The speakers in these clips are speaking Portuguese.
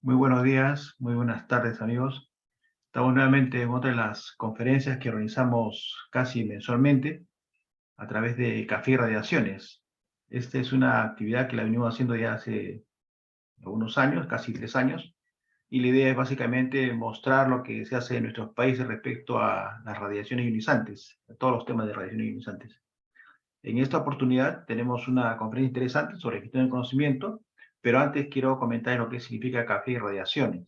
Muy buenos días, muy buenas tardes, amigos. Estamos nuevamente en otra de las conferencias que organizamos casi mensualmente a través de Café y Radiaciones. Esta es una actividad que la venimos haciendo ya hace algunos años, casi 3 años, y la idea es básicamente mostrar lo que se hace en nuestros países respecto a las radiaciones ionizantes, a todos los temas de radiaciones ionizantes. En esta oportunidad tenemos una conferencia interesante sobre gestión del conocimiento, pero antes quiero comentar lo que significa Café y Radiaciones.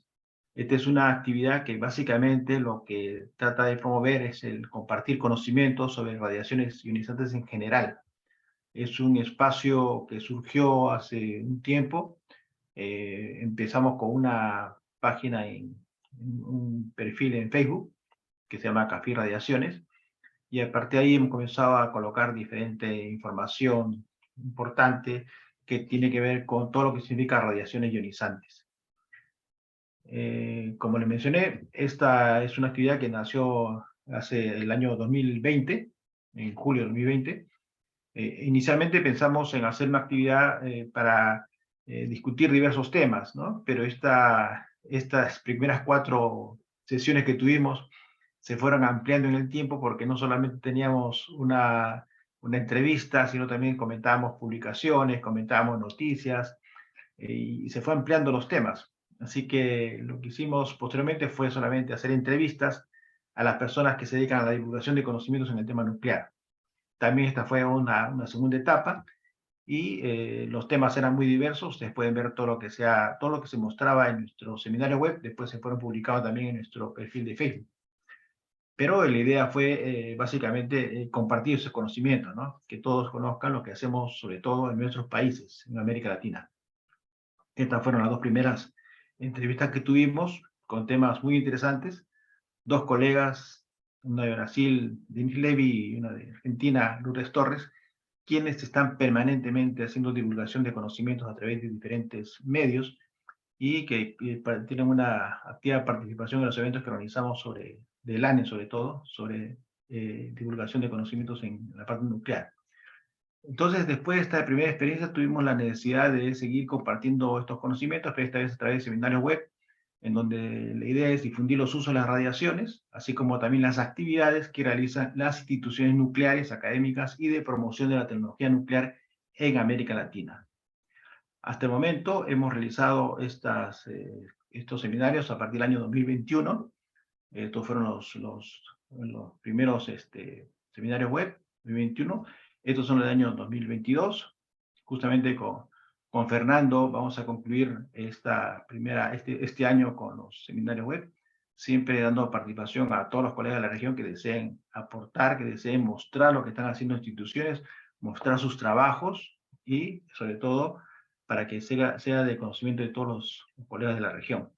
Esta es una actividad que básicamente lo que trata de promover es el compartir conocimientos sobre radiaciones ionizantes en general. Es un espacio que surgió hace un tiempo. Empezamos con una página en un perfil en Facebook que se llama Café y Radiaciones, y a partir de ahí hemos comenzado a colocar diferente información importante que tiene que ver con todo lo que significa radiaciones ionizantes. Como les mencioné, esta es una actividad que nació hace el año 2020, en julio de 2020. Inicialmente pensamos en hacer una actividad para discutir diversos temas, ¿no? Pero estas primeras 4 sesiones que tuvimos se fueron ampliando en el tiempo porque no solamente teníamos una entrevista, sino también comentábamos publicaciones, comentábamos noticias, y se fue ampliando los temas. Así que lo que hicimos posteriormente fue solamente hacer entrevistas a las personas que se dedican a la divulgación de conocimientos en el tema nuclear. También esta fue una segunda etapa, y los temas eran muy diversos. Ustedes pueden ver todo lo que se mostraba en nuestro seminario web, después se fueron publicados también en nuestro perfil de Facebook. Pero la idea fue básicamente compartir ese conocimiento, ¿no? Que todos conozcan lo que hacemos, sobre todo en nuestros países, en América Latina. Estas fueron las 2 primeras entrevistas que tuvimos con temas muy interesantes. 2 colegas, una de Brasil, Denis Levy, y una de Argentina, Lourdes Torres, quienes están permanentemente haciendo divulgación de conocimientos a través de diferentes medios y que tienen una activa participación en los eventos que organizamos del ANE, sobre todo, sobre divulgación de conocimientos en la parte nuclear. Entonces, después de esta primera experiencia, tuvimos la necesidad de seguir compartiendo estos conocimientos, pero esta vez a través de seminarios web, en donde la idea es difundir los usos de las radiaciones, así como también las actividades que realizan las instituciones nucleares, académicas y de promoción de la tecnología nuclear en América Latina. Hasta el momento hemos realizado estos seminarios a partir del año 2021. Estos fueron los primeros seminarios web, 2021. Estos son los del año 2022. Justamente con Fernando vamos a concluir este año con los seminarios web, siempre dando participación a todos los colegas de la región que deseen aportar, que deseen mostrar lo que están haciendo instituciones, mostrar sus trabajos y, sobre todo, para que sea de conocimiento de todos los colegas de la región.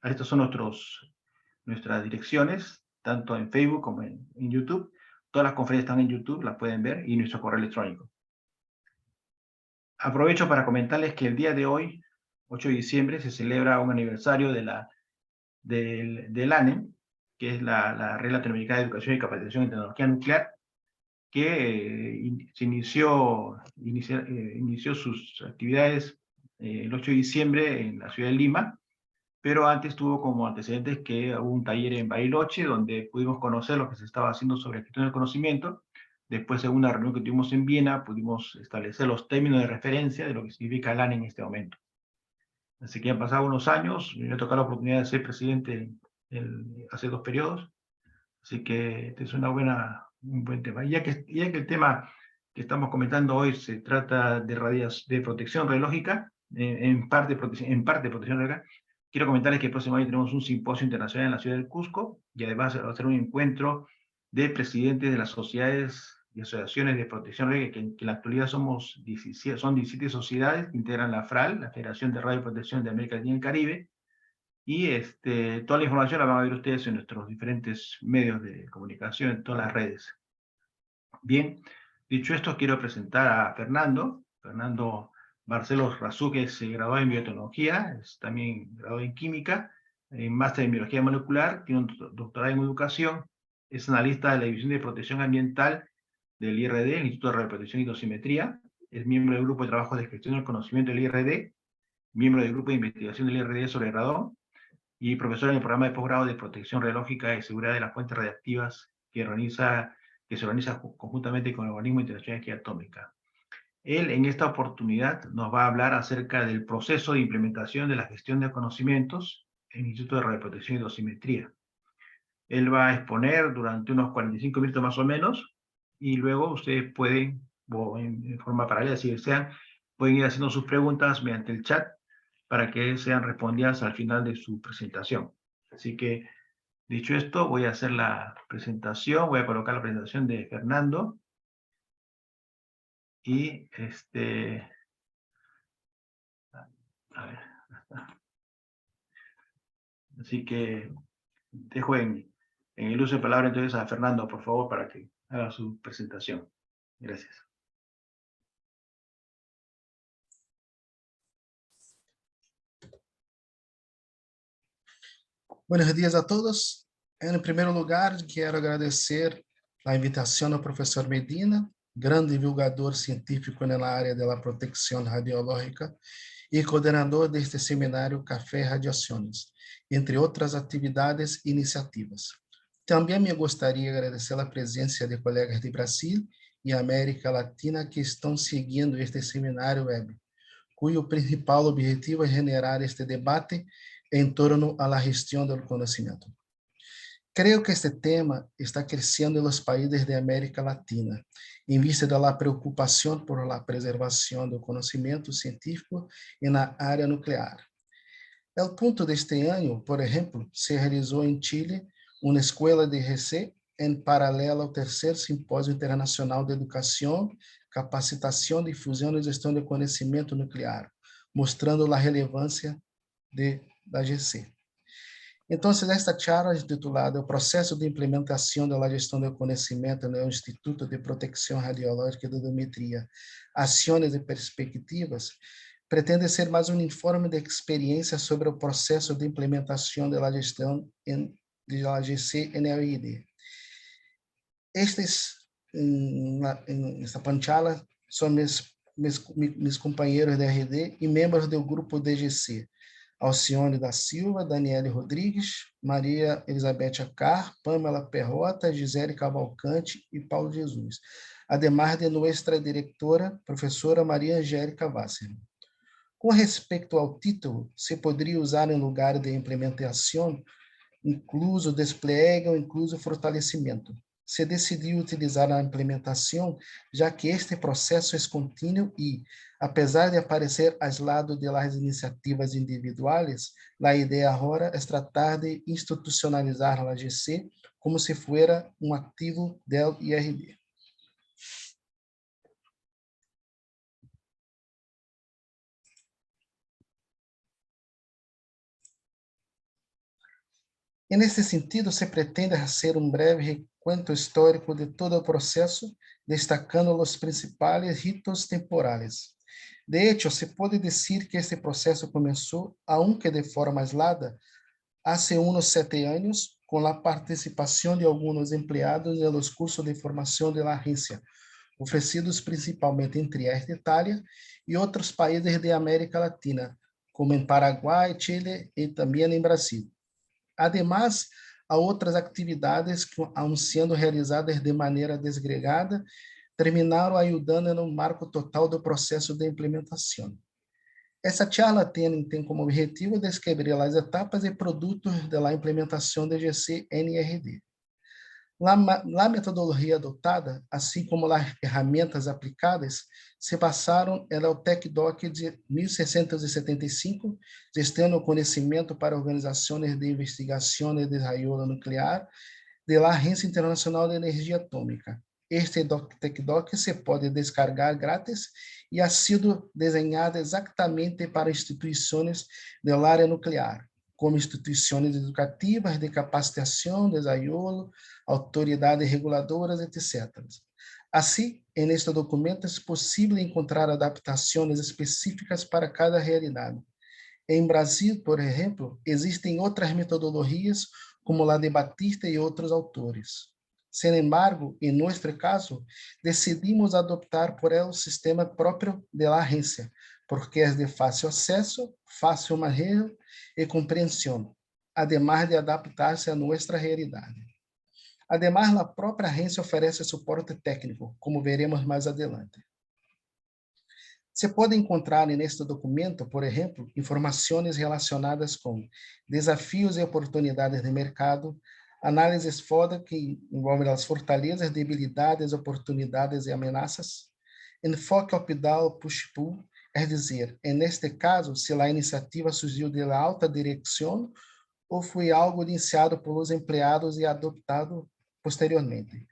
Estas son nuestras direcciones, tanto en Facebook como en YouTube. Todas las conferencias están en YouTube, las pueden ver, y nuestro correo electrónico. Aprovecho para comentarles que el día de hoy, 8 de diciembre, se celebra un aniversario del ANE, que es la Red Latinoamericana de Educación y Capacitación en Tecnología Nuclear, que inició sus actividades el 8 de diciembre en la ciudad de Lima, pero antes tuvo como antecedentes que hubo un taller en Bariloche, donde pudimos conocer lo que se estaba haciendo sobre gestión del conocimiento. Después, en una reunión que tuvimos en Viena, pudimos establecer los términos de referencia de lo que significa LAN en este momento. Así que han pasado unos años, me ha tocado la oportunidad de ser presidente hace 2 periodos, así que este es un buen tema. Ya que el tema que estamos comentando hoy se trata de protección radiológica, en parte de protección radiológica, quiero comentarles que el próximo año tenemos un simposio internacional en la ciudad del Cusco, y además va a ser un encuentro de presidentes de las sociedades y asociaciones de protección radiológica, que en la actualidad son 17 sociedades que integran la FRAL, la Federación de Radioprotección de América Latina y el Caribe, y toda la información la van a ver ustedes en nuestros diferentes medios de comunicación, en todas las redes. Bien, dicho esto, quiero presentar a Fernando Barcelos Razú, que se graduó en biotecnología, es también graduado en química, en máster en biología molecular, tiene un doctorado en educación, es analista de la División de Protección Ambiental del IRD, el Instituto de Radioprotección y Dosimetría, es miembro del Grupo de Trabajo de Gestión del Conocimiento del IRD, miembro del grupo de investigación del IRD sobre radón y profesor en el programa de posgrado de protección radiológica y seguridad de las fuentes radiactivas que se organiza conjuntamente con el Organismo Internacional de Energía Atómica. Él, en esta oportunidad, nos va a hablar acerca del proceso de implementación de la gestión de conocimientos en el Instituto de Radioprotección y Dosimetría. Él va a exponer durante unos 45 minutos más o menos, y luego ustedes pueden, en forma paralela, si desean, pueden ir haciendo sus preguntas mediante el chat para que sean respondidas al final de su presentación. Así que, dicho esto, voy a hacer la presentación, voy a colocar la presentación de Fernando. Y a ver, así que dejo en el uso de palabra entonces a Fernando, por favor, para que haga su presentación. Gracias. Buenos días a todos. En primer lugar, quiero agradecer la invitación al profesor Medina, gran divulgador científico en el área de la protección radiológica y coordinador de este seminario Café Radiaciones, entre otras actividades e iniciativas. También me gustaría agradecer la presencia de colegas de Brasil y América Latina que están siguiendo este seminario web, cuyo principal objetivo es generar este debate en torno a la gestión del conocimiento. Creo que este tema está creciendo en los países de América Latina, en vista de la preocupación por la preservación del conocimiento científico en la área nuclear. El punto de este año, por ejemplo, se realizó en Chile una escuela de GC en paralelo al tercer Simpósio Internacional de Educación, Capacitación, Difusión y Gestión de Conocimiento Nuclear, mostrando la relevancia de la GC. Entonces, esta charla é titulada O Processo de Implementação da Gestão do Conhecimento no Instituto de Proteção Radiológica e Dosimetria, Ações e Perspectivas, pretende ser mais um informe de experiência sobre o processo de implementação da gestão da GC NLID. Esta panchala são meus companheiros da RD e membros do grupo DGC, Alcione da Silva, Daniele Rodrigues, Maria Elizabeth Acar, Pamela Perrota, Gisele Cavalcante e Paulo Jesus, además de nossa diretora, professora Maria Angélica Wasserman. Com respeito ao título, se poderia usar em lugar de implementação, incluso despliegue ou incluso fortalecimento. Se decidiu utilizar a implementação, já que este processo é contínuo e, apesar de aparecer aislado de las iniciativas individuais, a ideia agora é tratar de institucionalizar a GC como se fuera um ativo del IRD. En este sentido, se pretende hacer un breve recuento histórico de todo el proceso, destacando los principales hitos temporales. De hecho, se puede decir que este proceso comenzó, aunque de forma aislada, hace unos 7 años, con la participación de algunos empleados en los cursos de formación de la agencia, ofrecidos principalmente en Trieste, Italia, y otros países de América Latina, como en Paraguay, Chile y también en Brasil. Además, há outras atividades que, aun sendo realizadas de maneira desgregada, terminaram ajudando no marco total do processo de implementação. Essa charla tem como objetivo descrever as etapas e produtos da implementação da GC-NRD. A metodologia adotada, assim como as ferramentas aplicadas, se basaram no TecDoc de 1675, Gestão do Conhecimento para Organizações de Investigação de Desarrollo Nuclear, da Agência Internacional de Energia Atômica. Este TecDoc se pode descargar grátis e ha sido desenhado exatamente para instituições da área nuclear, como instituições educativas, de capacitação, desarrollo, autoridades reguladoras, etc. Assim, neste documento é possível encontrar adaptações específicas para cada realidade. Em Brasil, por exemplo, existem outras metodologias, como a de Batista e outros autores. Sin embargo, em nosso caso, decidimos adoptar por el sistema próprio da agência, porque é de fácil acesso, fácil manejo e compreensão, además de adaptar-se a nossa realidade. Además, a própria agência oferece suporte técnico, como veremos mais adelante. Se pode encontrar neste documento, por exemplo, informações relacionadas com desafios e oportunidades de mercado, análises FODA que envolvem as fortalezas, debilidades, oportunidades e ameaças, enfoque up-down, push-pull, é dizer, neste caso, se a iniciativa surgiu da alta direção ou foi algo iniciado pelos empregados e adoptado posteriormente.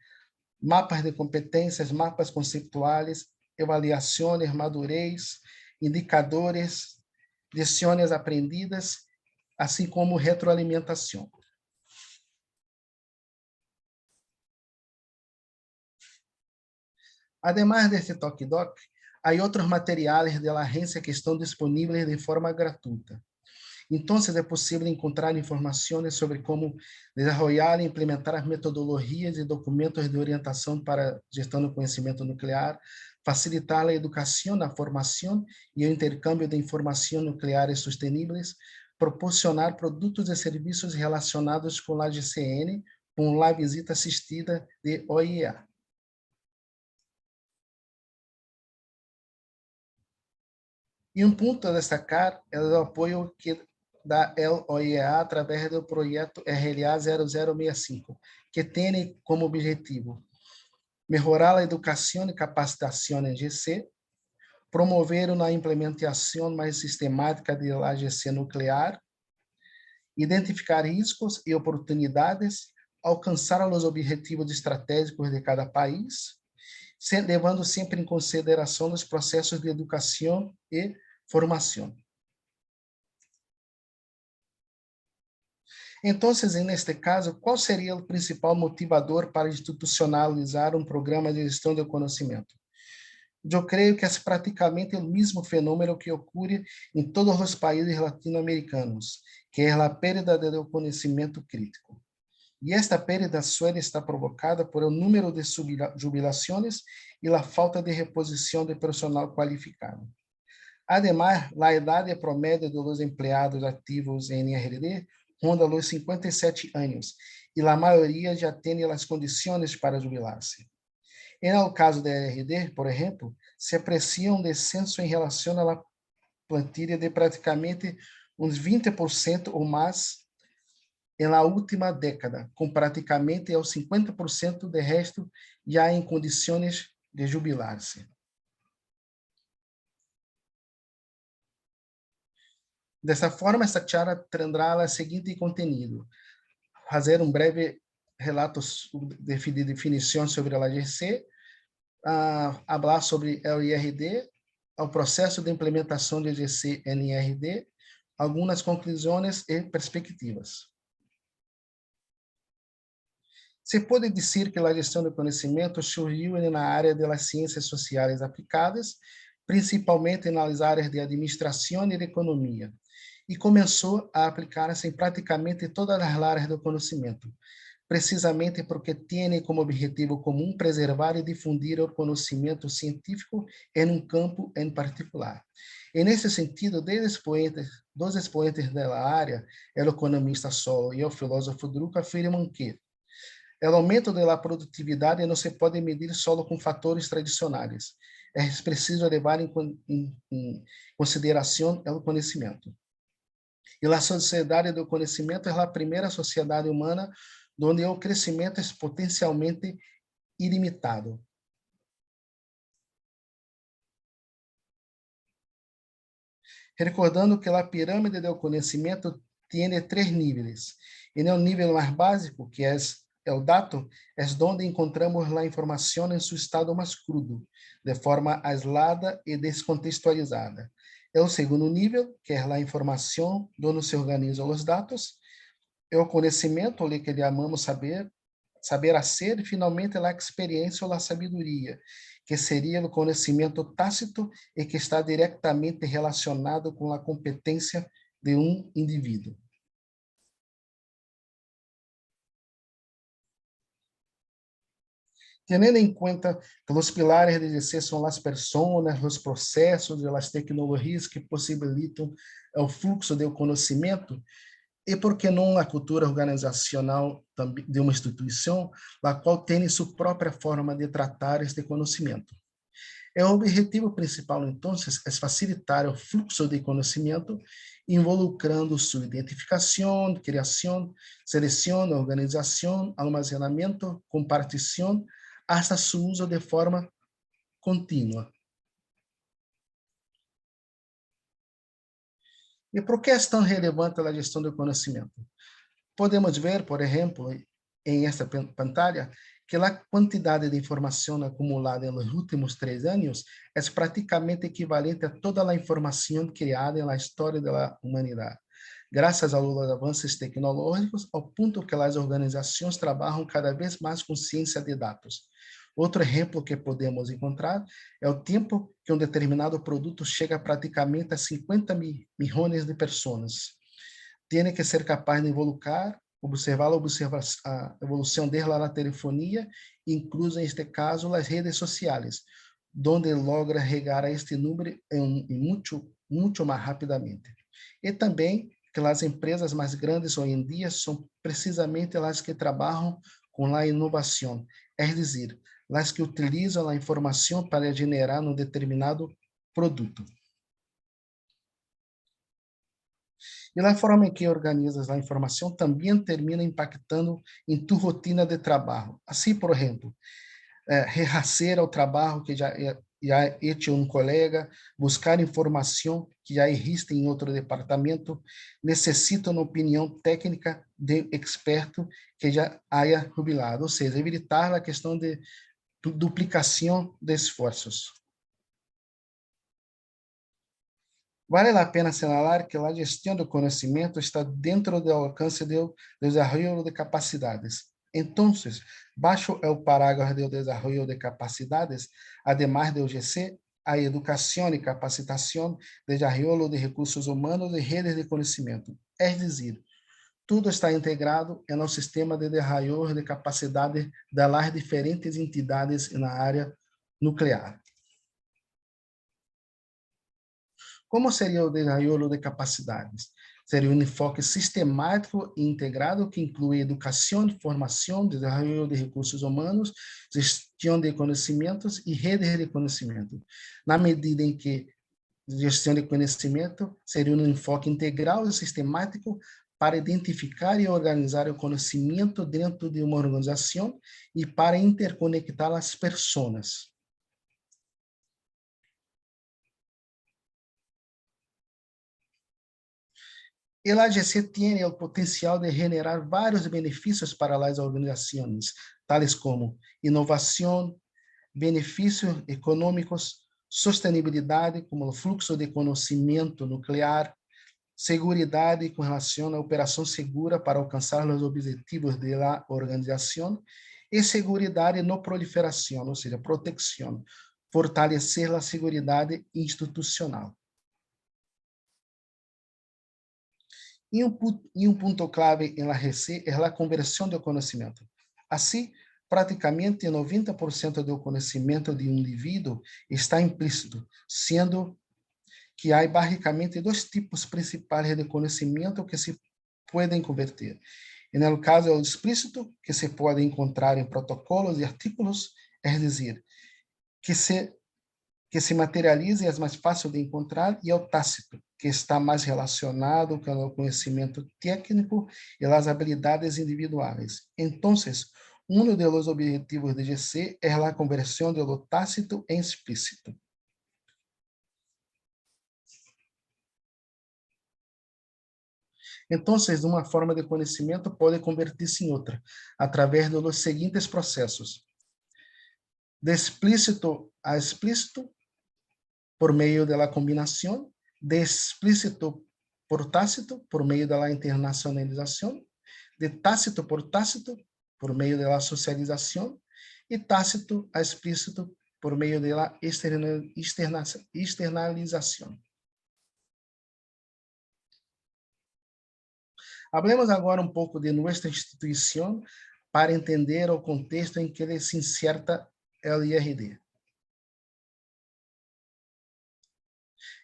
Mapas de competências, mapas conceituais, avaliações, madurez, indicadores, lições aprendidas, assim como retroalimentação. Además deste TalkDoc, há outros materiais da agência que estão disponíveis de forma gratuita. Então, é possível encontrar informações sobre como desenvolver e implementar as metodologias e documentos de orientação para gestão do conhecimento nuclear, facilitar a educação, a formação e o intercâmbio de informação nucleares sustentáveis, proporcionar produtos e serviços relacionados com a GCN, com a visita assistida de OIEA. E um ponto a destacar é o apoio da OIEA através do projeto RLA 0065, que tem como objetivo melhorar a educação e capacitação em GC, promover uma implementação mais sistemática da GC nuclear, identificar riscos e oportunidades, alcançar os objetivos estratégicos de cada país, levando sempre em consideração os processos de educação e formação. Então, neste caso, qual seria o principal motivador para institucionalizar um programa de gestão do conhecimento? Eu creio que é praticamente o mesmo fenômeno que ocorre em todos os países latino-americanos, que é a perda do conhecimento crítico. E esta perda suele estar provocada por o número de jubilações e a falta de reposição de personal qualificado. Además, a idade promédio dos empregados ativos em RD ronda os 57 anos, e a maioria já tem as condições para jubilar-se. No caso da RD, por exemplo, se aprecia um descenso em relação à plantilha de praticamente uns 20% ou mais na última década, com praticamente aos 50% de resto já em condições de jubilar-se. Dessa forma, esta charla terá o seguinte contenido: fazer um breve relato de definição sobre a GC, falar sobre o IRD, o processo de implementação de GC em IRD, algumas conclusões e perspectivas. Se pode dizer que a gestão do conhecimento surgiu na área das ciências sociais aplicadas, principalmente nas áreas de administração e de economia, e começou a aplicar-se em praticamente todas as áreas do conhecimento, precisamente porque tem como objetivo comum preservar e difundir o conhecimento científico em um campo em particular. E nesse sentido, dois expoentes da área, o economista Solow e o filósofo Drucker, afirmam que o aumento da produtividade não se pode medir só com fatores tradicionais. É preciso levar em consideração o conhecimento. E a sociedade do conhecimento é a primeira sociedade humana onde o crescimento é potencialmente ilimitado. Recordando que a pirâmide do conhecimento tem 3 níveis. E no nível mais básico, que é o dato, é onde encontramos a informação em seu estado mais crudo, de forma aislada e descontextualizada. É o segundo nível, que é a informação onde se organizam os dados. É o conhecimento, o que chamamos saber hacer, e finalmente a experiência ou a sabedoria, que seria o conhecimento tácito e que está diretamente relacionado com a competência de um indivíduo. Teniendo en cuenta que los pilares de DC son las personas, los procesos y las tecnologías que posibilitan el fluxo del conocimiento, e por que não a cultura organizacional de uma instituição, a qual tem sua própria forma de tratar este conhecimento. O objetivo principal, então, é facilitar o fluxo de conhecimento, involucrando sua identificação, criação, seleção, organização, almacenamento, compartição, hasta seu uso de forma contínua. E por que é tão relevante a gestão do conhecimento? Podemos ver, por exemplo, em esta pantalla, que a quantidade de informação acumulada nos últimos 3 anos é praticamente equivalente a toda a informação criada na história da humanidade, graças aos avanços tecnológicos, ao ponto que as organizações trabalham cada vez mais com ciência de dados. Outro exemplo que podemos encontrar é o tempo que um determinado produto chega praticamente a 50 milhões de pessoas. Tem que ser capaz de observar a evolução dela na telefonia, incluso em este caso as redes sociais, onde logra regar a este número muito mais rapidamente. E também que as empresas mais grandes hoje em dia são precisamente as que trabalham com a inovação, é dizer, as que utilizam a informação para generar um determinado produto. E a forma em que organizas a informação também termina impactando em tua rotina de trabalho. Assim, por exemplo, rehacer o trabalho que já hecho um colega, buscar informação que já existe em outro departamento, necessita uma opinião técnica de experto que já haya jubilado, ou seja, evitar a questão de duplicação de esforços. Vale a pena assinalar que a gestão do conhecimento está dentro do alcance do desenvolvimento de capacidades. Então, baixo o parágrafo do desenvolvimento de capacidades, además do GC, a educação e capacitação, desenvolvimento de recursos humanos e redes de conhecimento. É dizer, tudo está integrado no sistema de desenvolvimento de capacidade das diferentes entidades na área nuclear. Como seria o desenvolvimento de capacidades? Seria um enfoque sistemático e integrado que inclui educação, formação, desenvolvimento de recursos humanos, gestão de conhecimentos e redes de conhecimento. Na medida em que gestão de conhecimento seria um enfoque integral e sistemático para identificar e organizar o conhecimento dentro de uma organização e para interconectar as pessoas. El AGC tiene el potencial de generar varios beneficios para las organizaciones, tales como innovación, beneficios econômicos, sustentabilidade, como o fluxo de conhecimento nuclear, seguridade com relação à operação segura para alcançar os objetivos da organização e seguridade não proliferação, ou seja, proteção, fortalecer a seguridade institucional. E um ponto clave em la GC é a conversão do conhecimento. Assim, praticamente 90% do conhecimento de um indivíduo está implícito, sendo que há basicamente 2 tipos principais de conhecimento que se podem converter. E no caso, é o explícito, que se pode encontrar em protocolos e artículos, é dizer, que se materializa e é mais fácil de encontrar, e é o tácito, que está mais relacionado com o conhecimento técnico e as habilidades individuais. Então, um dos objetivos de GC é a conversão do tácito em explícito. Então, uma forma de conhecimento pode convertir-se em outra, através dos seguintes processos: de explícito a explícito, por meio da combinação, de explícito por tácito, por meio da internacionalização, de tácito, por meio da socialização, e tácito a explícito, por meio da externalização. Hablemos agora um pouco de nossa instituição, para entender o contexto em que ele se inserta o IRD.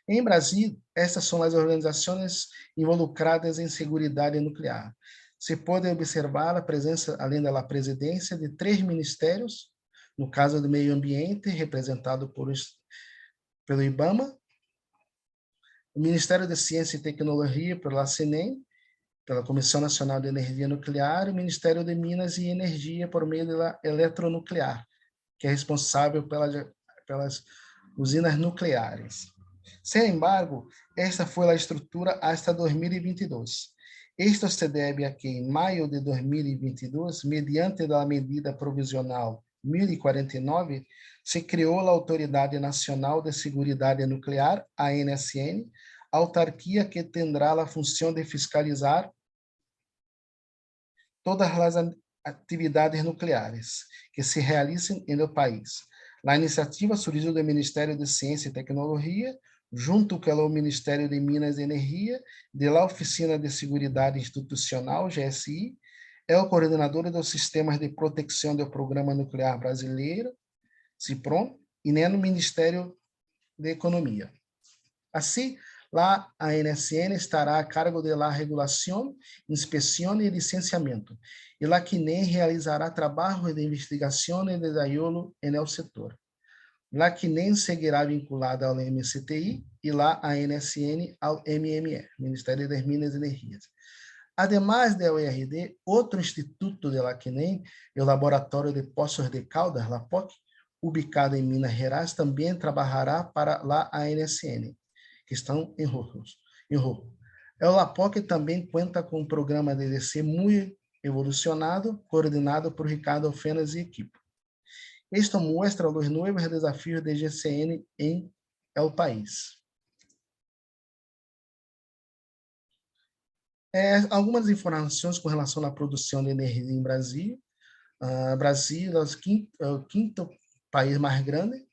Em Brasil, estas são as organizações involucradas em segurança nuclear. Se pode observar a presença, além da presidência, de 3 ministérios, no caso do meio ambiente, representado pelo IBAMA, o Ministério da Ciência e Tecnologia, pela CNEM, pela Comissão Nacional de Energia Nuclear, e o Ministério de Minas e Energia, por meio da Eletronuclear, que é responsável pelas usinas nucleares. Sin embargo, esta foi a estrutura hasta 2022. Esto se debe a que em maio de 2022, mediante a medida provisional 1049, se criou a Autoridade Nacional de Seguridade Nuclear, ANSN, autarquia que tendrá a função de fiscalizar todas as atividades nucleares que se realizem no país. A iniciativa surgiu do Ministério de Ciência e Tecnologia, junto com o Ministério de Minas e Energia, da Oficina de Seguridade Institucional, GSI, é o coordenador dos sistemas de proteção do Programa Nuclear Brasileiro, CIPROM, e no Ministério de Economia. Assim, lá a ANSN estará a cargo da regulação, inspeção e licenciamento, e lá que nem realizará trabalho de investigação e desarrollo no setor. Lá que nem seguirá vinculada ao MCTI e lá a ANSN ao MME, Ministério das Minas e Energias. Ademais da UERD, outro instituto de LACNEM, o Laboratório de Poços de Caldas, LAPOC, ubicado em Minas Gerais, também trabalhará para a ANSN, que estão em Rojo. O LAPOC também conta com um programa de DC muito evolucionado, coordenado por Ricardo Fenas e equipe. Esto muestra os novos desafios de GCN em el país. Algumas informações com relação à produção de energia em Brasil. Brasil é o quinto país mais grande,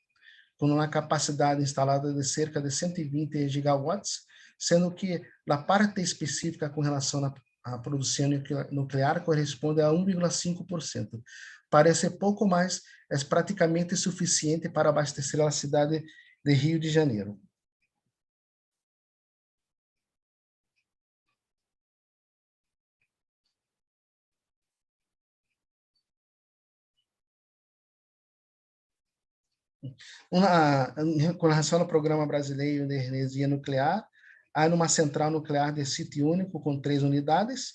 com uma capacidade instalada de cerca de 120 gigawatts, sendo que a parte específica com relação à produção nuclear corresponde a 1,5%. Parece pouco, mas é praticamente suficiente para abastecer a cidade de Rio de Janeiro. Com relação ao Programa Brasileiro de Energia Nuclear, há uma central nuclear de sítio único com 3 unidades,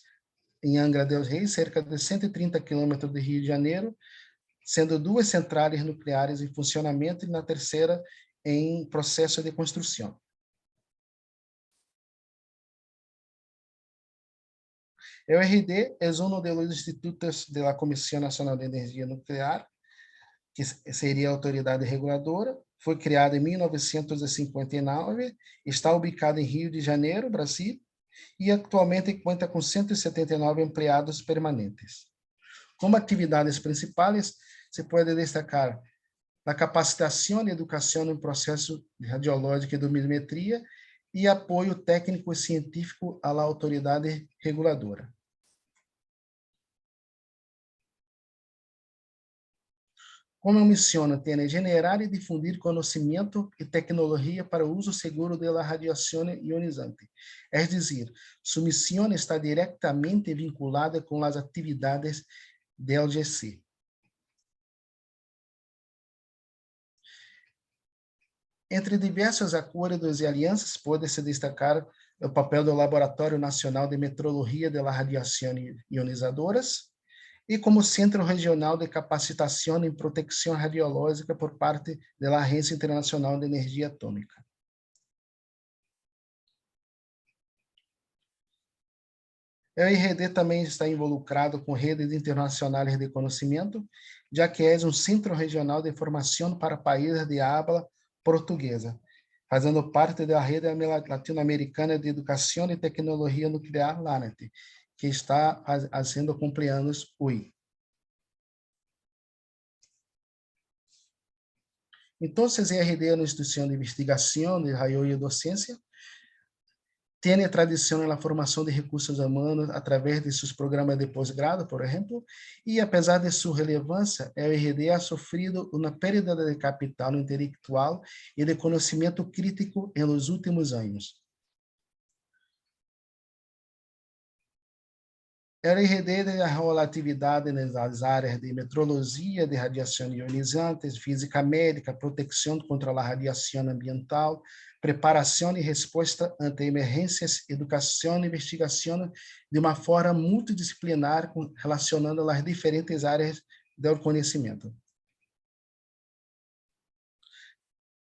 em Angra dos Reis, cerca de 130 quilômetros de Rio de Janeiro, sendo 2 centrais nucleares em funcionamento e na terceira em processo de construção. O RD é um dos institutos da Comissão Nacional de Energia Nuclear, que seria a autoridade reguladora, foi criado em 1959, está ubicado em Rio de Janeiro, Brasil, e atualmente conta com 179 empregados permanentes. Como atividades principais, se pode destacar a capacitação e educação em processo radiológico e dosimetria e apoio técnico e científico à autoridade reguladora. Como eu menciono, tem generar e difundir conhecimento e tecnologia para o uso seguro da radiação ionizante. É dizer, sua missão está diretamente vinculada com as atividades do GC. Entre diversos acordos e alianças, pode-se destacar o papel do Laboratório Nacional de Metrologia de Radiação Ionizadoras, e como Centro Regional de Capacitação em Proteção Radiológica por parte da Agência Internacional de Energia Atômica. O IRD também está involucrado com redes internacionais de conhecimento, já que é um centro regional de formação para países de habla portuguesa, fazendo parte da rede latino-americana de educação e tecnologia nuclear, LANET, que está fazendo cumpleaños hoje. Então, IRD é uma instituição de investigação, de desarrollo e docência, Tiene tradición en la formación de recursos humanos a través de sus programas de posgrado, por ejemplo, y a pesar de su relevancia, el IRD ha sufrido una pérdida de capital intelectual y de conocimiento crítico en los últimos años. El IRD desenvolve atividade nas áreas de metrologia de radiação ionizantes, física médica, proteção contra a radiação ambiental, preparação e resposta ante emergências, educação e investigação de uma forma multidisciplinar, relacionando as diferentes áreas do conhecimento.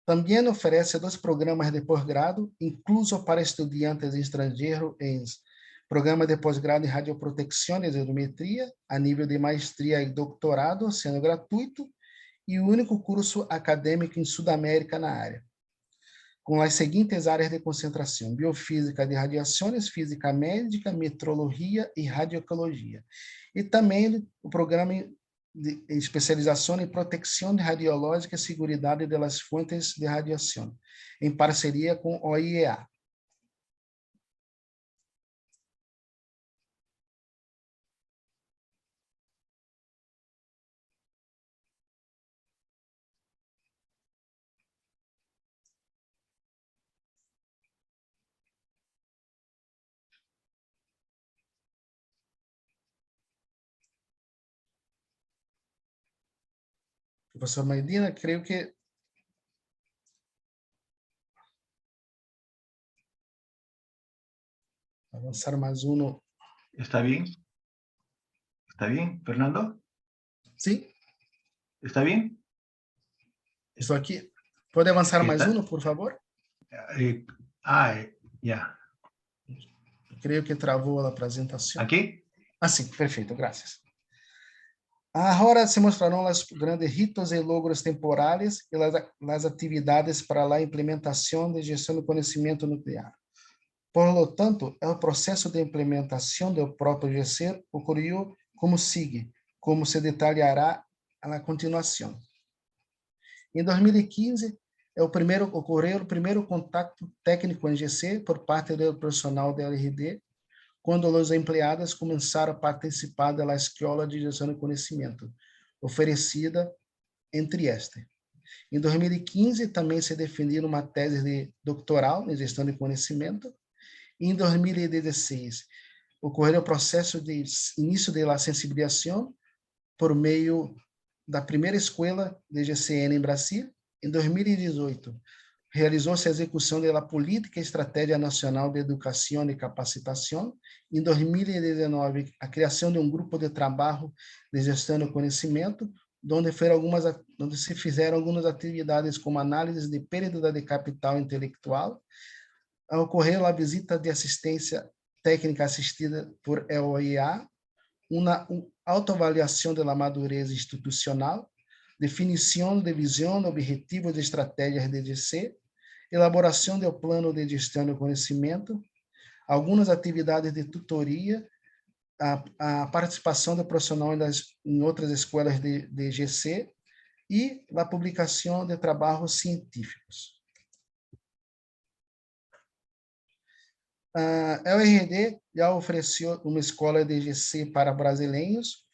Também oferece 2 programas de posgrado, incluso para estudantes estrangeiros em programa de posgrado em radioproteção e audiometria, a nível de maestria e doutorado, sendo gratuito, e o único curso acadêmico em Sudamérica na área, com as seguintes áreas de concentração: biofísica de radiações, física médica, metrologia e radioecologia. E também o programa de especialização em proteção radiológica e seguridade das fontes de radiação, em parceria com o OIEA. Professor Medina, creio que avançar mais um. ¿Está bien? ¿Está bien, Fernando? Sim, ¿Está bien? estou aqui. Pode avançar mais Está- um, por favor? Ya. Creio que travou a apresentação. ¿Aquí? Ah, sim, perfeito, graças. Agora se mostrarão os grandes ritos e logros temporais e as atividades para a implementação de gestão do conhecimento nuclear. Por lo tanto, o processo de implementação do próprio GC ocorreu como sigue, como se detalhará a continuação. Em 2015, ocorreu o primeiro contato técnico em GC por parte do personal da LRD, quando os empregados começaram a participar da Escola de Gestão do Conhecimento, oferecida em Trieste. Em 2015, também se definiu uma tese de doutoral em Gestão de Conhecimento. Em 2016, ocorreu o processo de início da sensibilização por meio da primeira escola de GCN em Brasil. Em 2018, realizou-se a execução da Política e Estratégia Nacional de Educação e Capacitação. Em 2019, a criação de um grupo de trabalho de gestão do conhecimento, onde se fizeram algumas atividades como análise de perda de capital intelectual. Ocorreu a visita de assistência técnica assistida por EOIA, uma autoavaliação da madurez institucional, definição de visão, objetivos e estratégias de GC, elaboração do plano de gestão do conhecimento, algumas atividades de tutoria, a participação do profissional em outras escolas de GC e a publicação de trabalhos científicos. A URD já ofereceu uma escola de GC para brasileiros,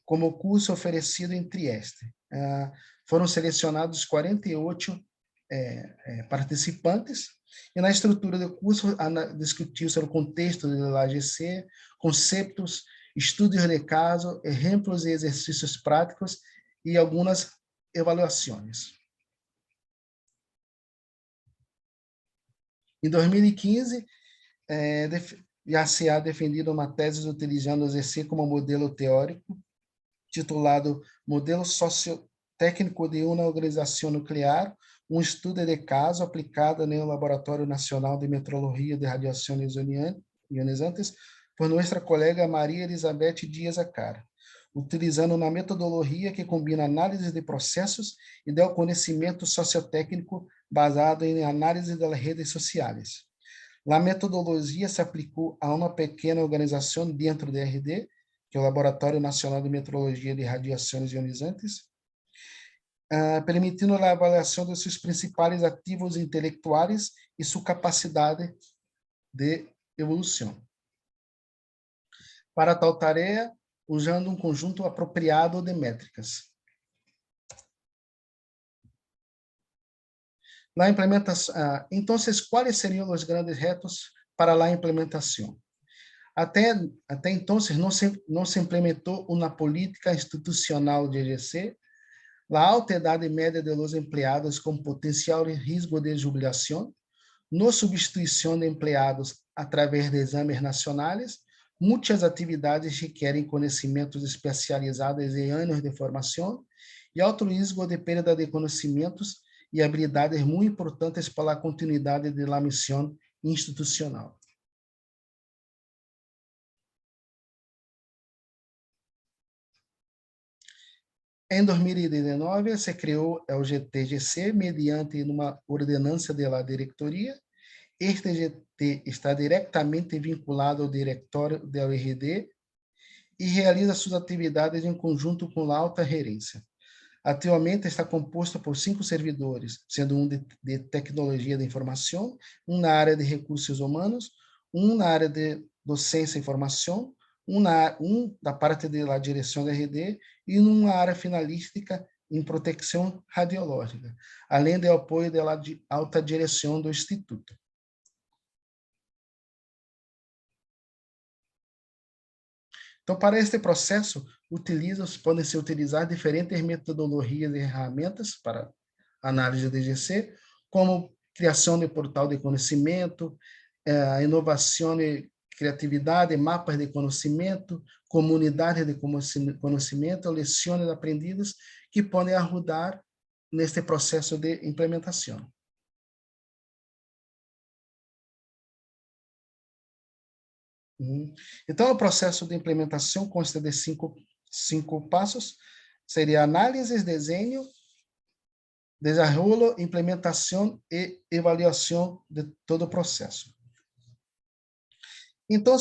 como curso oferecido em Trieste. Foram selecionados 48 participantes, e na estrutura do curso discutiu sobre o contexto da AGC, conceitos, estudos de caso, exemplos e exercícios práticos e algumas avaliações. Em 2015, já se ha defendido uma tese utilizando o GC como modelo teórico, titulado Modelo Sociotécnico de uma Organização Nuclear, um estudo de caso aplicado no Laboratório Nacional de Metrologia de Radiações Ionizantes, por nossa colega Maria Elizabeth Dias Acara, utilizando uma metodologia que combina análise de processos e do conhecimento sociotécnico basado em análise das redes sociais. A metodologia se aplicou a uma pequena organização dentro da RD, que é o Laboratório Nacional de Metrologia de Radiações Ionizantes, permitindo a avaliação de seus principais ativos intelectuais e sua capacidade de evolução. Para tal tarefa, usando um conjunto apropriado de métricas. La implementação, então, quais seriam os grandes retos para a implementação? Até então, não se implementou uma política institucional de EGC, a alta idade média de los empregados com potencial risco de jubilação, no substituição de empregados através de exames nacionais, muitas atividades requerem conhecimentos especializados e anos de formação, e alto risco de perda de conhecimentos e habilidades muito importantes para a continuidade da missão institucional. Em 2019, se criou o GTGC mediante uma ordenança da diretoria. Este GT está diretamente vinculado ao diretório da URD e realiza suas atividades em conjunto com a alta gerência. Atualmente está composto por 5 servidores, sendo um de tecnologia da informação, um na área de recursos humanos, um na área de docência e formação, um da parte da direção da RD e uma área finalística em proteção radiológica, além do apoio da alta direção do Instituto. Então, para este processo, podem-se utilizar diferentes metodologias e ferramentas para análise de GC, como criação de portal de conhecimento, inovação e criatividade, mapas de conhecimento, comunidades de conhecimento, lições aprendidas, que podem ajudar neste processo de implementação. Então, o processo de implementação consta de cinco passos. Seria análise, desenho, desenvolvimento, implementação e avaliação de todo o processo. Então,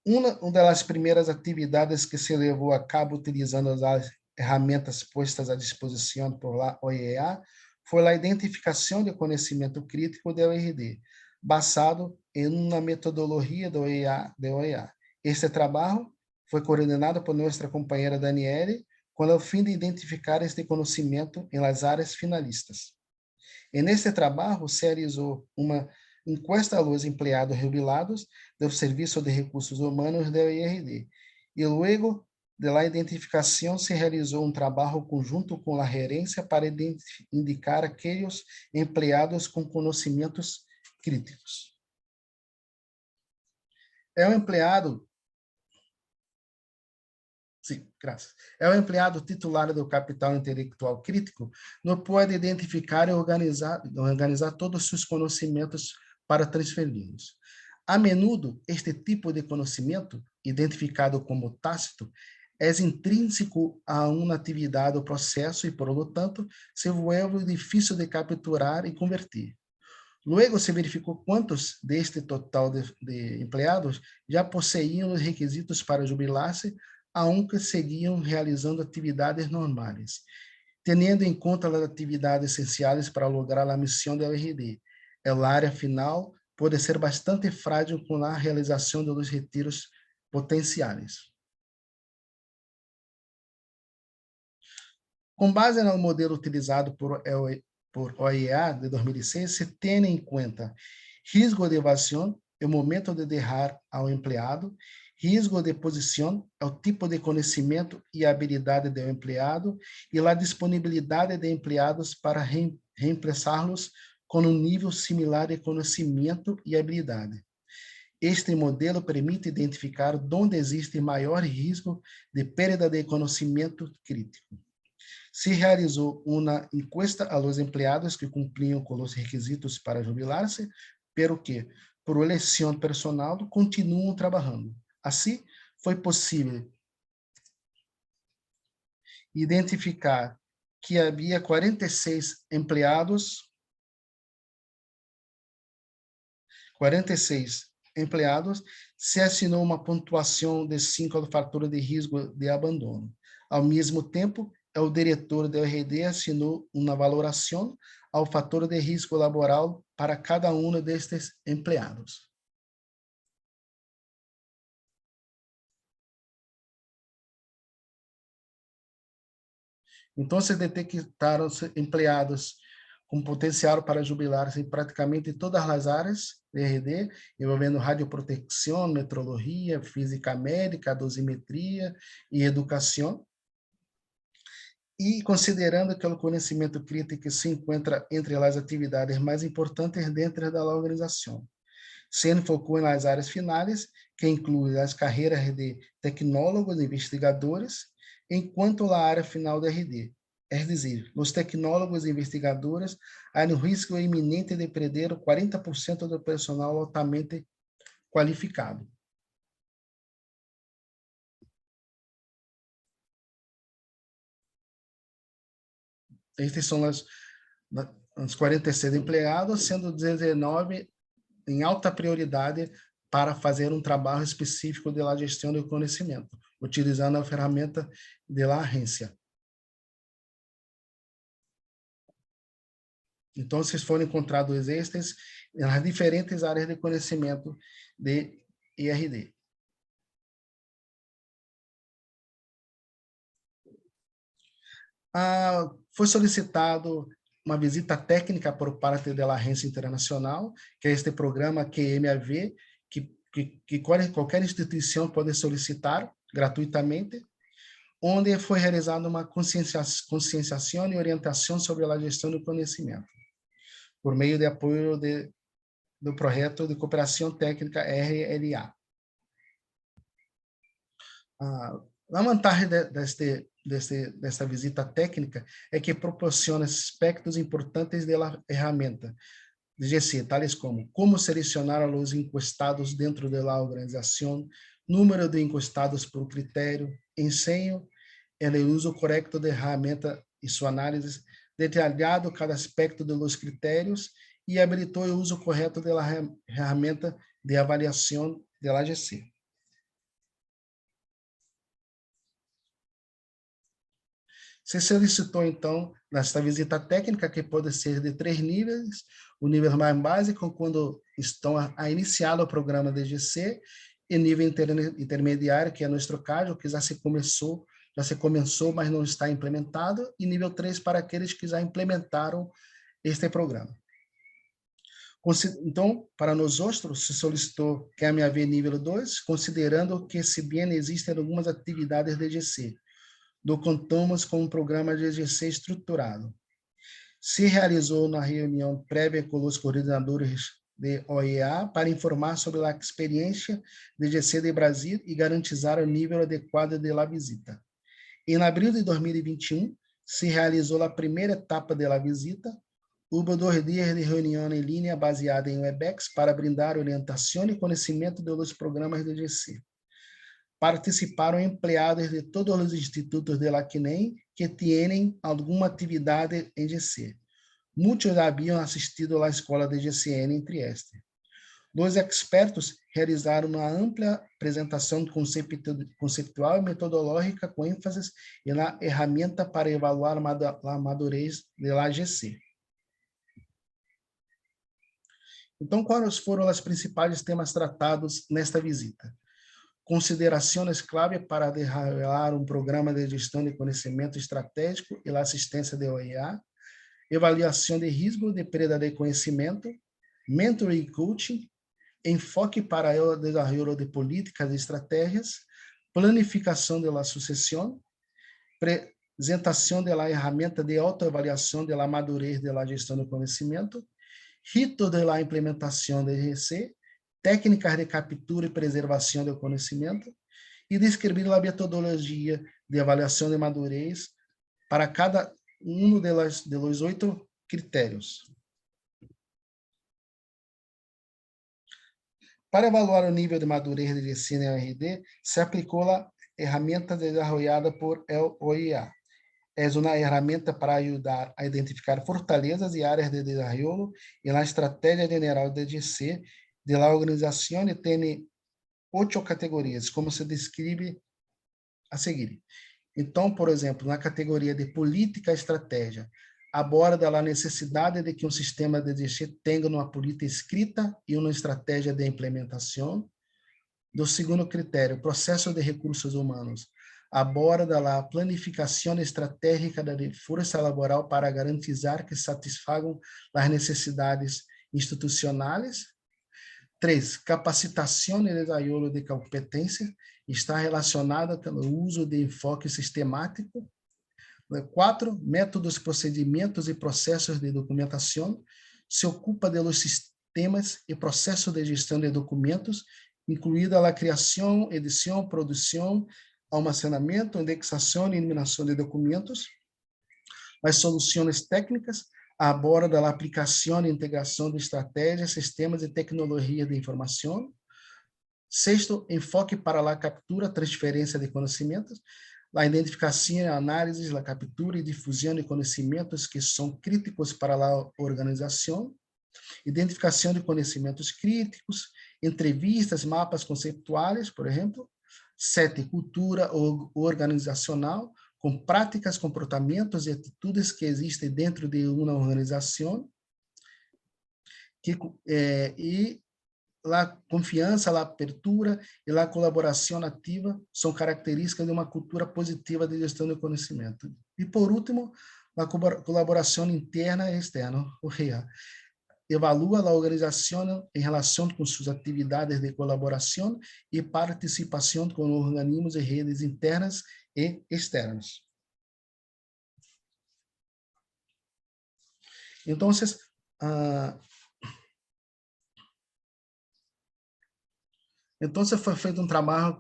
uma das primeiras atividades que se levou a cabo utilizando as ferramentas postas à disposição por la OEA foi a identificação de conhecimento crítico da ORD, basado em uma metodologia da OEA. Este trabalho foi coordenado por nossa companheira Daniele, com o fim de identificar este conhecimento em las áreas finalistas. E neste trabalho se realizou uma encuesta aos empregados jubilados do Serviço de Recursos Humanos da IRD, e luego de la identificação se realizou um trabalho conjunto com a gerência para indicar aqueles empregados com conhecimentos críticos. É um empregado titular do capital intelectual crítico, não pode identificar e organizar todos os seus conhecimentos para transferi-los. A menudo, este tipo de conhecimento, identificado como tácito, é intrínseco a uma atividade ou processo e, por lo tanto, se vuelve difícil de capturar e converter. Luego se verificou quantos deste total de empregados já possuíam os requisitos para jubilar-se, aunque seguiam realizando atividades normais, tendo em conta as atividades essenciais para lograr a missão da URD. A área final pode ser bastante frágil com a realização dos retiros potenciais. Com base no modelo utilizado por OEA de 2006, se tem em conta risco de evasão, o momento de deixar ao empregado, risco de posição, o tipo de conhecimento e habilidade do empregado e a disponibilidade de empregados para reemplaçá-los com um nível similar de conhecimento e habilidade. Este modelo permite identificar onde existe maior risco de perda de conhecimento crítico. Se realizou uma encuesta a los empregados que cumpriam com os requisitos para jubilar-se, pero que, por eleição personal, continuam trabalhando. Assim, foi possível identificar que havia 46 empregados se assinou uma pontuação de 5 ao fator de risco de abandono. Ao mesmo tempo, o diretor da RD assinou uma valoração ao fator de risco laboral para cada um destes empregados. Então, se detectaram empleados com potencial para jubilar-se em praticamente todas as áreas de RD, envolvendo radioproteção, metrologia, física médica, dosimetria e educação. E considerando que o conhecimento crítico se encontra entre as atividades mais importantes dentro da organização. Se enfocou nas áreas finais, que inclui as carreiras de tecnólogos e investigadores, enquanto a área final da RD. É dizer, os tecnólogos e investigadores há um risco iminente de perder 40% do personal altamente qualificado. Estes são os 46 empregados, sendo 19 em alta prioridade para fazer um trabalho específico de la gestão do conhecimento, utilizando a ferramenta de la agência. Então, foram encontrados estes nas diferentes áreas de conhecimento de IRD. Foi solicitado uma visita técnica por parte da Agência Internacional, que é este programa QMAV, que qualquer instituição pode solicitar gratuitamente, onde foi realizada uma conscienciação e orientação sobre a gestão do conhecimento, por meio de apoio do projeto de cooperação técnica RLA. A vantagem desta visita técnica é que proporciona aspectos importantes da ferramenta de GC, tais como selecionar os encostados dentro da organização, número de encostados por critério, ensino e uso correto da ferramenta e sua análise, detalhado cada aspecto dos critérios e habilitou o uso correto da ferramenta de avaliação da GC. Se solicitou, então, nesta visita técnica, que pode ser de 3 níveis, o nível mais básico, quando estão a iniciar o programa de GC, e nível intermediário, que é nosso caso, que já se começou, mas não está implementado, e nível 3 para aqueles que já implementaram este programa. Então, para nós outros, se solicitou QMAV nível 2, considerando que, se bem existem algumas atividades de GC, contamos com um programa de GC estruturado. Se realizou na reunião prévia com os coordenadores de OEA para informar sobre a experiência de GC de Brasil e garantizar o nível adequado de la visita. Em abril de 2021, se realizou a primeira etapa da visita. Houve 2 dias de reunião em linha baseada em Webex para brindar orientação e conhecimento dos programas de GC. Participaram empleados de todos os institutos de la CNEM que têm alguma atividade em GC. Muitos haviam assistido à escola de GCN em Trieste. 2 expertos realizaram uma ampla apresentação conceptual e metodológica com ênfase na ferramenta para evaluar a madurez da GC. Então, quais foram os principais temas tratados nesta visita? Considerações clave para desenvolver um programa de gestão de conhecimento estratégico e a assistência de OEA, avaliação de risco de perda de conhecimento, mentoring e coaching, enfoque para o desenvolvimento de políticas e estratégias, planificação da sucessão, apresentação da ferramenta de autoavaliação da madurez da gestão do conhecimento, rito da implementação de GC, técnicas de captura e preservação do conhecimento, e descrever a metodologia de avaliação de madurez para cada um dos 8 critérios. Para avaliar o nível de madurez de GC na RD, se aplicou a ferramenta desenvolvida por OEA. É uma ferramenta para ajudar a identificar fortalezas e áreas de desenvolvimento e na estratégia geral de GC de la organização, e tem 8 categorias, como se descreve a seguir. Então, por exemplo, na categoria de política e estratégia, aborda a necessidade de que um sistema de GC tenha uma política escrita e uma estratégia de implementação. Do segundo critério, processo de recursos humanos, aborda a planificação estratégica da força laboral para garantizar que satisfagam as necessidades institucionais. 3. Capacitação e desenvolvimento de competências está relacionada com o uso de enfoque sistemático. 4. Métodos, procedimentos e processos de documentação. Se ocupa de los sistemas e processos de gestão de documentos, incluída a criação, edição, produção, almacenamento, indexação e eliminação de documentos. As soluções técnicas aborda a aplicação e integração de estratégias, sistemas e tecnologia de informação. 6. Enfoque para a captura, transferência de conhecimentos, a identificação, análise, a captura e difusão de conhecimentos que são críticos para a organização. Identificação de conhecimentos críticos, entrevistas, mapas conceituais, por exemplo. 7. Cultura organizacional, com práticas, comportamentos e atitudes que existem dentro de uma organização. E a confiança, a abertura e a colaboração ativa são características de uma cultura positiva de gestão do conhecimento. E, por último, a colaboração interna e externa, ou seja, evalua a organização em relação com suas atividades de colaboração e participação com organismos e redes internas e externas. Entonces, foi feito um trabalho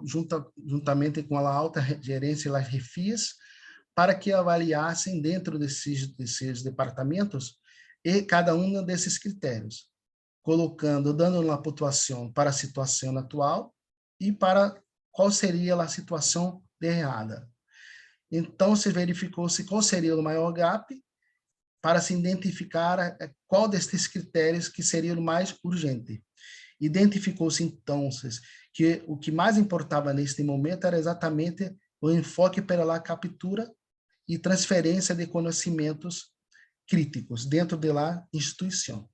juntamente com a alta gerência e as refias para que avaliassem dentro desses departamentos e cada um desses critérios, dando uma pontuação para a situação atual e para qual seria a situação errada. Então, se verificou-se qual seria o maior gap para se identificar qual destes critérios que seria o mais urgente. Identificou-se, então, que o que mais importava neste momento era exatamente o enfoque para a captura e transferência de conhecimentos críticos dentro da instituição.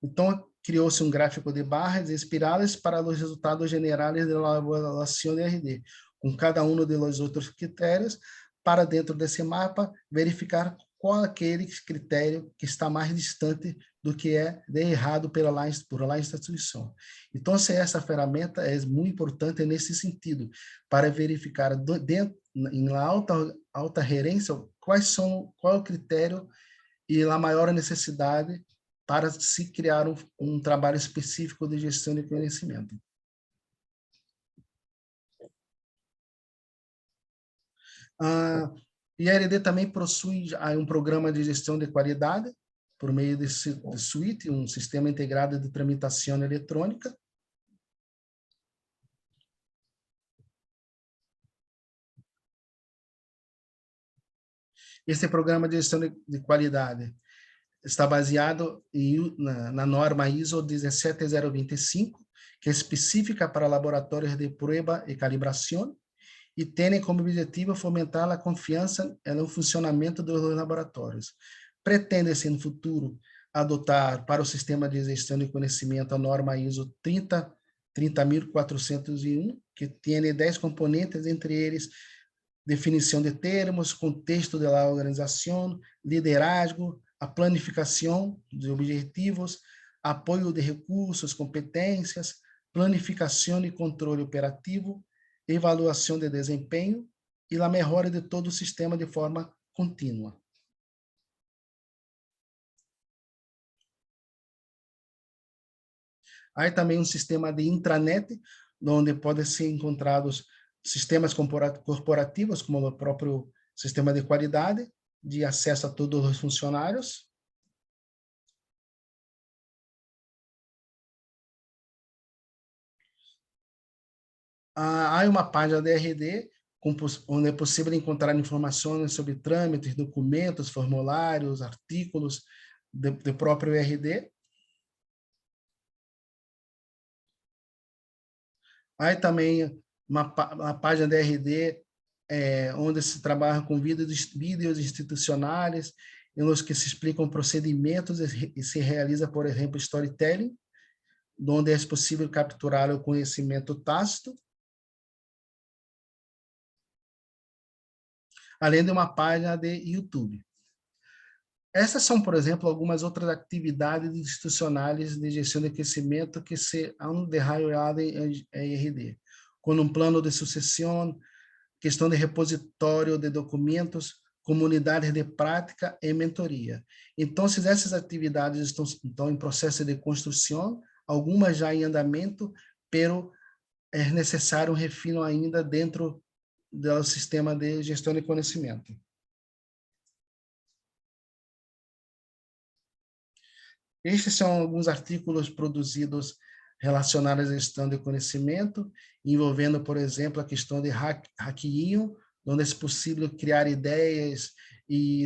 Então, criou-se um gráfico de barras e espirais para os resultados gerais da elaboração de RD, com cada um dos outros critérios, para dentro desse mapa verificar qual aquele critério que está mais distante do que é de errado por lá instituição. Então, essa ferramenta é muito importante nesse sentido, para verificar em alta gerência qual é o critério e a maior necessidade para se criar um trabalho específico de gestão de conhecimento. A IRD também possui um programa de gestão de qualidade, por meio de Suite, um sistema integrado de tramitação eletrônica. Esse programa de gestão de qualidade está baseado na norma ISO 17025, que é específica para laboratórios de prova e calibração, e tem como objetivo fomentar a confiança no funcionamento dos laboratórios. Pretende-se, no futuro, adotar para o sistema de gestão de conhecimento a norma ISO 30401, que tem 10 componentes, entre eles definição de termos, contexto da organização, liderazgo, a planificação de objetivos, apoio de recursos, competências, planificação e controle operativo, avaliação de desempenho e a melhora de todo o sistema de forma contínua. Há também um sistema de intranet, onde podem ser encontrados sistemas corporativos, como o próprio sistema de qualidade, de acesso a todos os funcionários. Há uma página da RD, onde é possível encontrar informações sobre trâmites, documentos, formulários, artículos do próprio RD. Há também uma página da RD, onde se trabalha com vídeos institucionais, em que se explicam procedimentos e se realiza, por exemplo, storytelling. onde é possível capturar o conhecimento tácito, além de uma página de YouTube. Essas são, por exemplo, algumas outras atividades institucionais de gestão de conhecimento que se han desarrollado em IRD, com um plano de sucessão, questão de repositório de documentos, comunidades de prática e mentoria. Então, essas atividades estão em processo de construção, algumas já em andamento, pero é necessário um refino ainda dentro do sistema de gestão de conhecimento. Estes são alguns artigos produzidos relacionados à gestão de conhecimento, envolvendo, por exemplo, a questão de hacking, onde é possível criar ideias e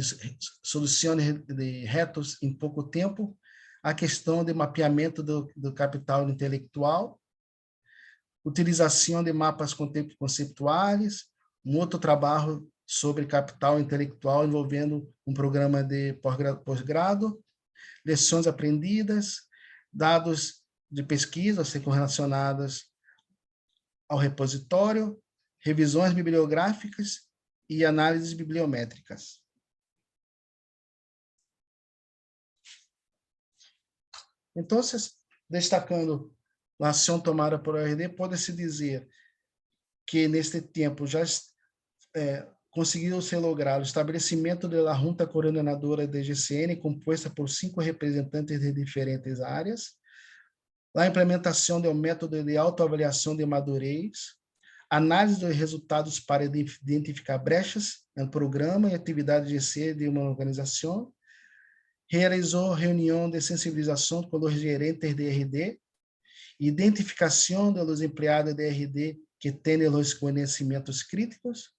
soluções de retos em pouco tempo, a questão de mapeamento do capital intelectual, utilização de mapas conceituais, um outro trabalho sobre capital intelectual envolvendo um programa de pós-grado, lições aprendidas, dados de pesquisa relacionadas ao repositório, revisões bibliográficas e análises bibliométricas. Então, destacando a ação tomada por IRD, pode-se dizer que, neste tempo, já conseguiu ser logrado o estabelecimento da Junta Coordenadora da GCN, composta por 5 representantes de diferentes áreas, a implementação do método de autoavaliação de madurez, análise dos resultados para identificar brechas no programa e atividade de GC de uma organização, realizou reunião de sensibilização com os gerentes de RD, identificação dos empregados de RD que têm os conhecimentos críticos,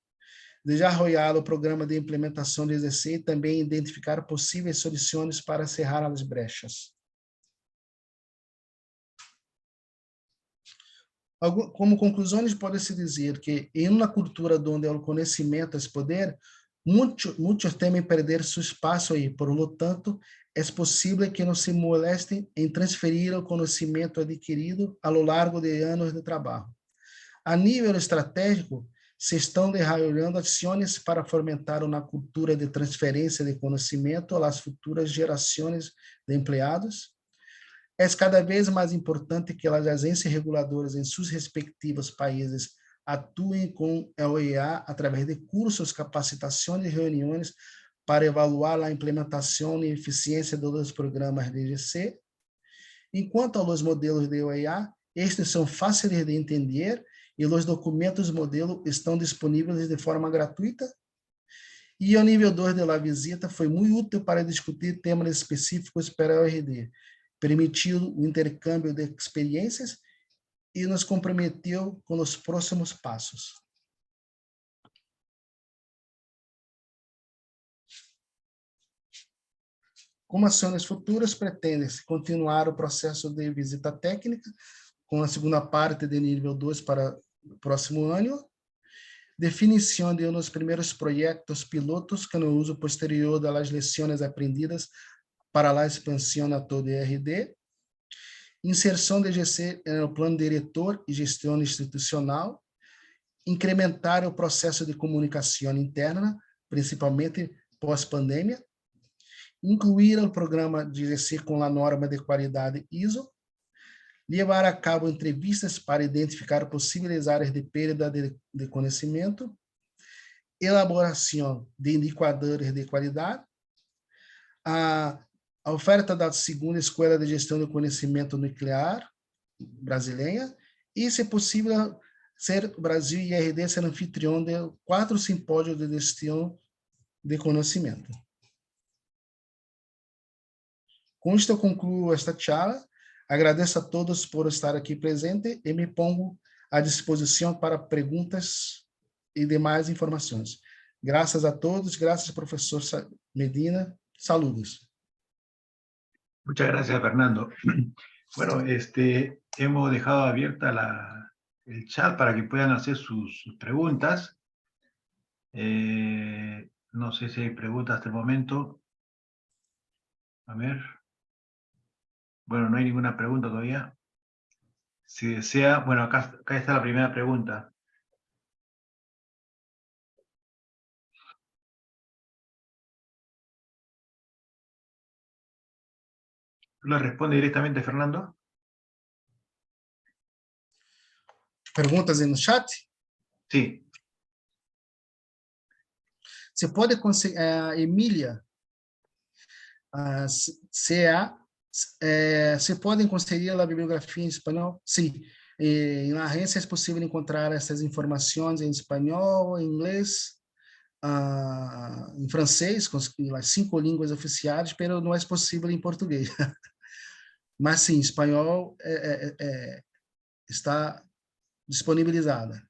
desarrollar o programa de implementação de GC e também identificar possíveis soluções para cerrar as brechas. Como conclusões, pode-se dizer que, em uma cultura onde o conhecimento é poder, muitos temem perder seu espaço e, por lo tanto, é possível que não se molestem em transferir o conhecimento adquirido ao longo de anos de trabalho. A nível estratégico, se estão desenvolvendo ações para fomentar uma cultura de transferência de conhecimento às futuras gerações de empregados. É cada vez mais importante que as agências reguladoras em seus respectivos países atuem com a OEA através de cursos, capacitações e reuniões para evaluar a implementação e eficiência dos programas de GC. Enquanto aos modelos de OEA, estes são fáceis de entender e os documentos modelo estão disponíveis de forma gratuita. E o nível 2 da visita foi muito útil para discutir temas específicos para a ORD, permitiu o intercâmbio de experiências e nos comprometeu com os próximos passos. Como ações futuras, pretende-se continuar o processo de visita técnica, com a segunda parte de nível 2 para o próximo ano, definição de uns primeiros projetos pilotos com o uso posterior das lições aprendidas para a expansão a todo IRD, inserção de GC no plano diretor e gestão institucional, incrementar o processo de comunicação interna, principalmente pós-pandemia, incluir o programa de GC com a norma de qualidade ISO, levar a cabo entrevistas para identificar possíveis áreas de perda de conhecimento, elaboração de indicadores de qualidade, a oferta da segunda Escola de Gestão do Conhecimento Nuclear brasileira e, se possível, ser Brasil e IRD ser anfitrião de 4 simpósios de gestão de conhecimento. Com isto, eu concluo esta charla. Agradeço a todos por estar aqui presente e me pongo à disposição para perguntas e demais informações. Graças a todos, graças, professor Medina. Saludos. Muchas gracias, Fernando. Bueno, hemos dejado abierta el chat para que puedan hacer sus preguntas. No sé si hay preguntas hasta el momento. A ver. Bueno, no hay ninguna pregunta todavía. Si desea, bueno, acá está la primera pregunta. ¿Lo responde directamente Fernando? Perguntas aí no chat? Sí. Você pode conseguir, Emília, se podem conseguir a bibliografia em espanhol? Sim. Na agência é possível encontrar essas informações em espanhol, em inglês, em francês, com as 5 línguas oficiais, mas não é possível em português. Mas sim, espanhol está disponibilizada.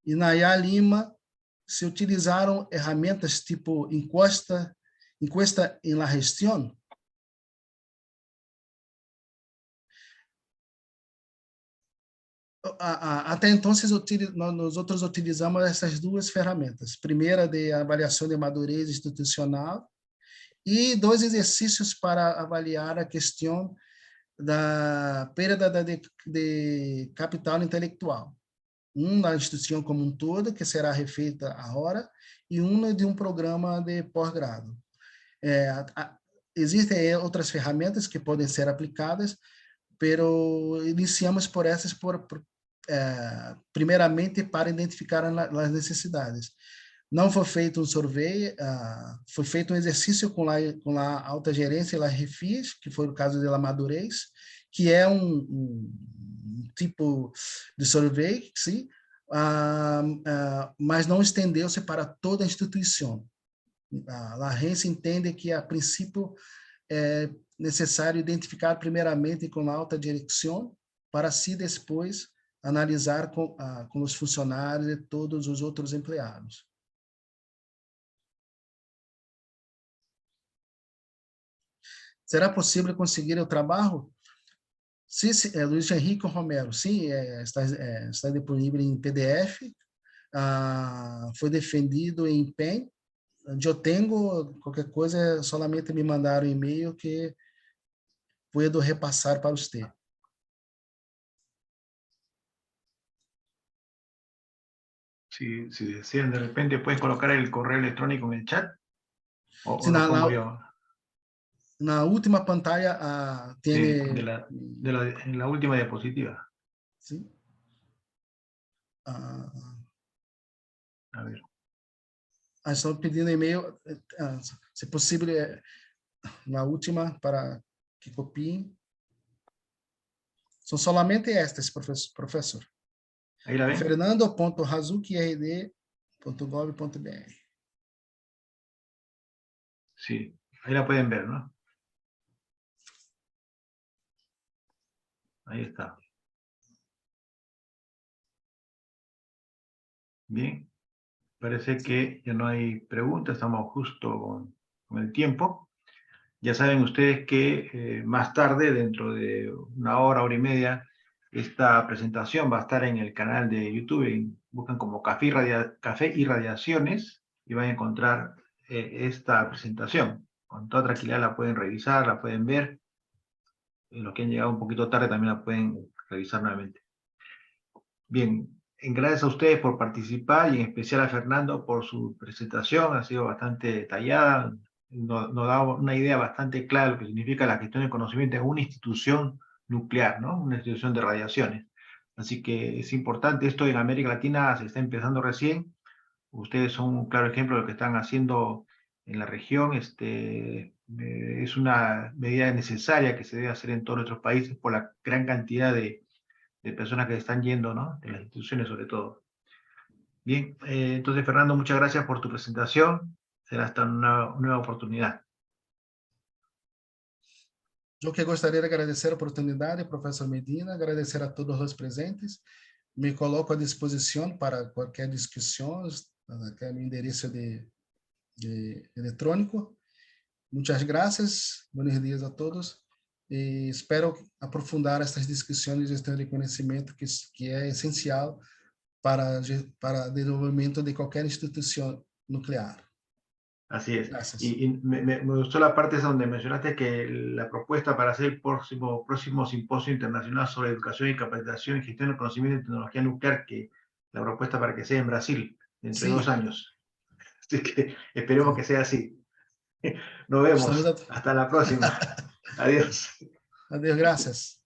E na IA Lima se utilizaram ferramentas tipo encuesta em la gestión. Até então, nós utilizamos essas 2 ferramentas. Primeira, de avaliação de madurez institucional, e 2 exercícios para avaliar a questão da perda de capital intelectual. Na instituição como um todo, que será refeita agora, e de um programa de pós-grado. Existem outras ferramentas que podem ser aplicadas, pero iniciamos por essas, primeiramente para identificar as necessidades. Não foi feito um survey, foi feito um exercício com a alta gerência e a refis, que foi o caso da madurez, que é um tipo de survey, sim, mas não estendeu-se para toda a instituição. A agência entende que, a princípio, é necessário identificar primeiramente com a alta direção, para assim depois analisar com os funcionários e todos os outros empregados. Será possível conseguir o trabalho? Sim, Luiz Henrique Romero, sim, está disponível em PDF, foi defendido em PEN. Eu tenho, qualquer coisa, solamente me mandar um e-mail que puedo repassar para você. Si desean, de repente puedes colocar el correo electrónico en el chat. O Sim, lo pongo yo. Na última pantalla tem... Sí, en la última diapositiva. Sim. A ver. Estou pedindo e-mail, se possível, na última, para que copiem. São somente estas, professor. Ahí la ven. fernando.hazuki.rd.gov.br. Sí, ahí la pueden ver, ¿no? Ahí está. Bien. Parece que ya no hay preguntas, estamos justo con el tiempo. Ya saben ustedes que más tarde, dentro de una hora y media, esta presentación va a estar en el canal de YouTube. Buscan como Café y Radiaciones y van a encontrar esta presentación. Con toda tranquilidad la pueden revisar, la pueden ver. Los que han llegado un poquito tarde también la pueden revisar nuevamente. Bien, gracias a ustedes por participar y en especial a Fernando por su presentación. Ha sido bastante detallada. Nos da una idea bastante clara de lo que significa la gestión del conocimiento en una institución nuclear, ¿no? Una institución de radiaciones. Así que es importante, esto en América Latina se está empezando recién. Ustedes son un claro ejemplo de lo que están haciendo en la región. Es una medida necesaria que se debe hacer en todos nuestros países por la gran cantidad de personas que están yendo, ¿no? De las instituciones sobre todo. Bien, entonces Fernando, muchas gracias por tu presentación. Será hasta una nueva oportunidad. Eu que gostaria de agradecer a oportunidade, professor Medina, agradecer a todos os presentes. Me coloco à disposição para qualquer discussão, que é meu endereço de eletrônico. Muitas graças, buenos dias a todos. E espero aprofundar essas discussões de gestão de conhecimento, que é essencial para o desenvolvimento de qualquer instituição nuclear. Así es. Gracias. Y me gustó la parte esa donde mencionaste que la propuesta para hacer el próximo simposio internacional sobre educación y capacitación y gestión del conocimiento y tecnología nuclear, que la propuesta para que sea en Brasil, dentro de Sí, 2 años. Así que esperemos sí. que sea así. Nos vemos. Estamos a... Hasta la próxima. Adiós. Adeus, gracias.